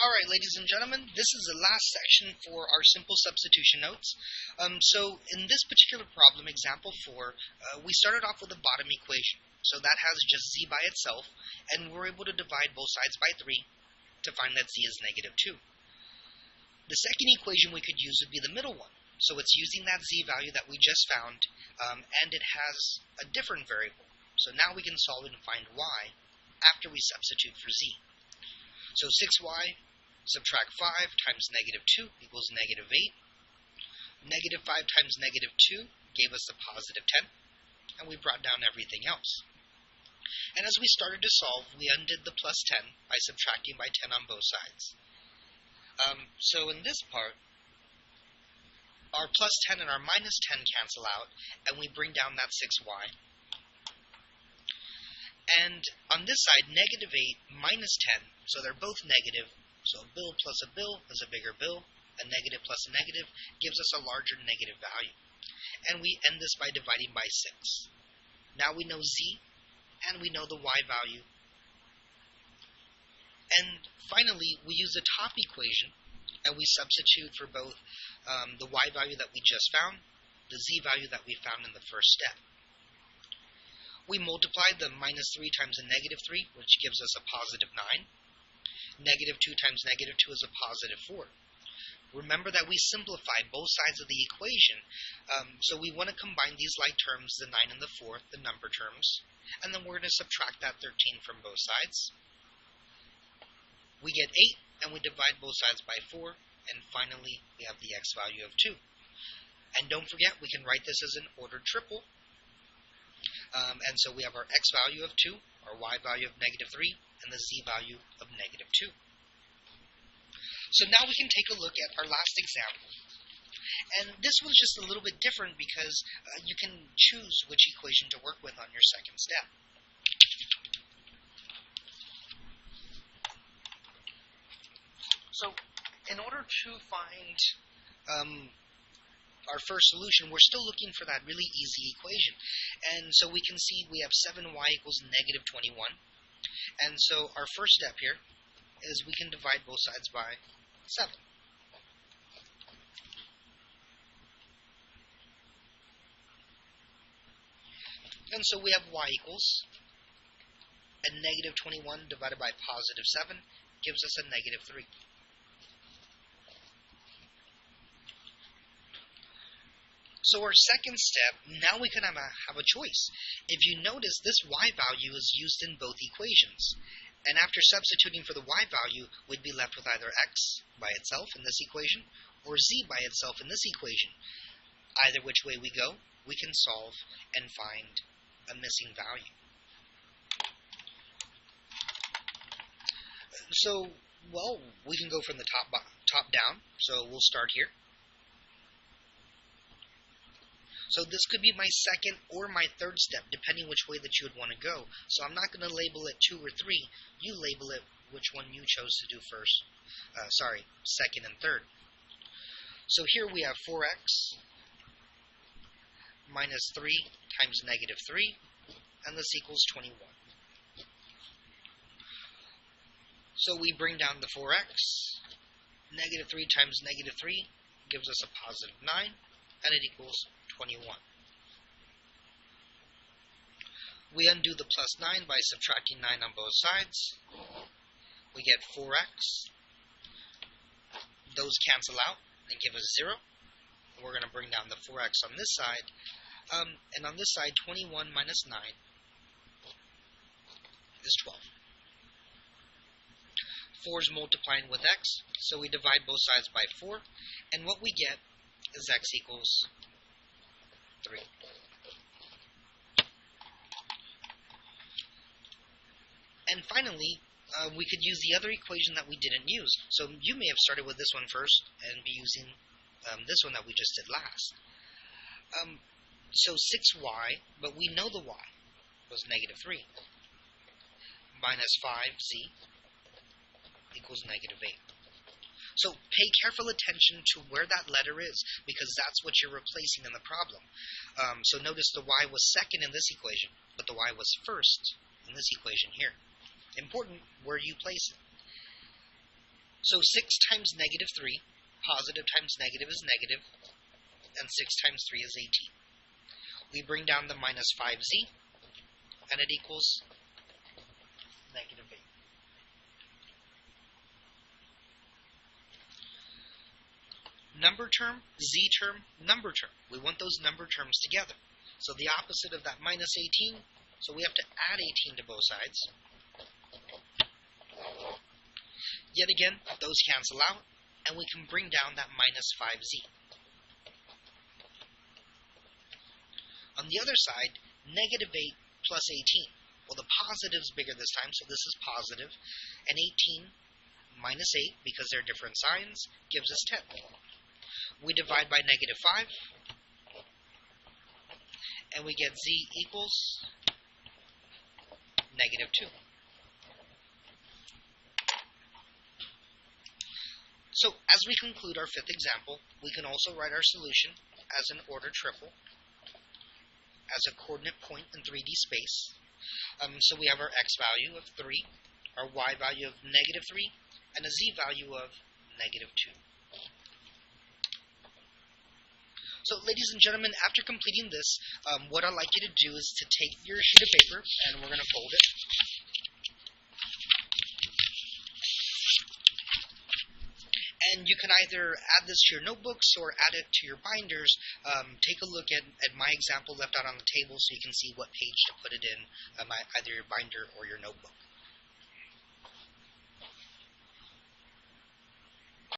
Alright, ladies and gentlemen, this is the last section for our simple substitution notes. So in this particular problem, example 4, we started off with a bottom equation. So that has just z by itself, and we're able to divide both sides by 3 to find that z is -2. The second equation we could use would be the middle one. So it's using that z value that we just found, and it has a different variable. So now we can solve it and find y after we substitute for z. So 6y subtract 5 times -2 equals -8. -5 times -2 gave us a +10, and we brought down everything else. And as we started to solve, we undid the +10 by subtracting by 10 on both sides. So in this part, our +10 and our -10 cancel out, and we bring down that 6y. And on this side, -8 minus 10, so they're both negative. So a bill plus a bill is a bigger bill. A negative plus a negative gives us a larger negative value. And we end this by dividing by 6. Now we know z, and we know the y value. And finally, we use the top equation, and we substitute for both the y value that we just found, the z value that we found in the first step. We multiply the -3 times a -3, which gives us a +9. -2 times -2 is a +4. Remember that we simplify both sides of the equation, so we want to combine these like terms, the 9 and the 4, the number terms, and then we're going to subtract that 13 from both sides. We get 8, and we divide both sides by 4, and finally we have the x value of 2. And don't forget, we can write this as an ordered triple. And so we have our x value of 2, our y value of -3, and the z value of -2. So now we can take a look at our last example. And this one's just a little bit different because you can choose which equation to work with on your second step. So in order to find our first solution, we're still looking for that really easy equation. And so we can see we have 7y equals -21. And so our first step here is we can divide both sides by 7. And so we have y equals, and -21 divided by +7 gives us a -3. So our second step, now we can have a choice. If you notice, this y value is used in both equations. And after substituting for the y value, we'd be left with either x by itself in this equation, or z by itself in this equation. Either which way we go, we can solve and find a missing value. So, well, we can go from the top down. So we'll start here. So this could be my second or my third step, depending which way that you would want to go. So I'm not going to label it 2 or 3. You label it which one you chose to do first. Second and third. So here we have 4x minus 3 times -3, and this equals 21. So we bring down the 4x. -3 times -3 gives us a +9, and it equals 21. We undo the +9 by subtracting 9 on both sides. We get 4x. Those cancel out and give us 0. We're going to bring down the 4x on this side. And on this side, 21 minus 9 is 12. 4 is multiplying with x, so we divide both sides by 4. And what we get is x equals 3. And finally, we could use the other equation that we didn't use. So you may have started with this one first and be using this one that we just did last. So 6y, but we know the y was -3, minus 5z equals -8. So pay careful attention to where that letter is, because that's what you're replacing in the problem. So notice the y was second in this equation, but the y was first in this equation here. Important where you place it. So 6 times negative 3, positive times negative is negative, and 6 times 3 is 18. We bring down the minus 5z, and it equals negative 8. Number term, z term, number term. We want those number terms together. So the opposite of that minus 18, so we have to add 18 to both sides. Yet again, those cancel out, and we can bring down that minus 5z. On the other side, negative 8 plus 18. Well, the positive's bigger this time, so this is positive. And 18 minus 8, because they're different signs, gives us 10. We divide by negative 5, and we get z equals negative 2. So, as we conclude our fifth example, we can also write our solution as an order triple, as a coordinate point in 3D space. So we have our x value of 3, our y value of negative 3, and a z value of negative 2. So, ladies and gentlemen, after completing this, what I'd like you to do is to take your sheet of paper, and we're going to fold it. And you can either add this to your notebooks or add it to your binders. Take a look at my example left out on the table so you can see what page to put it in, either your binder or your notebook.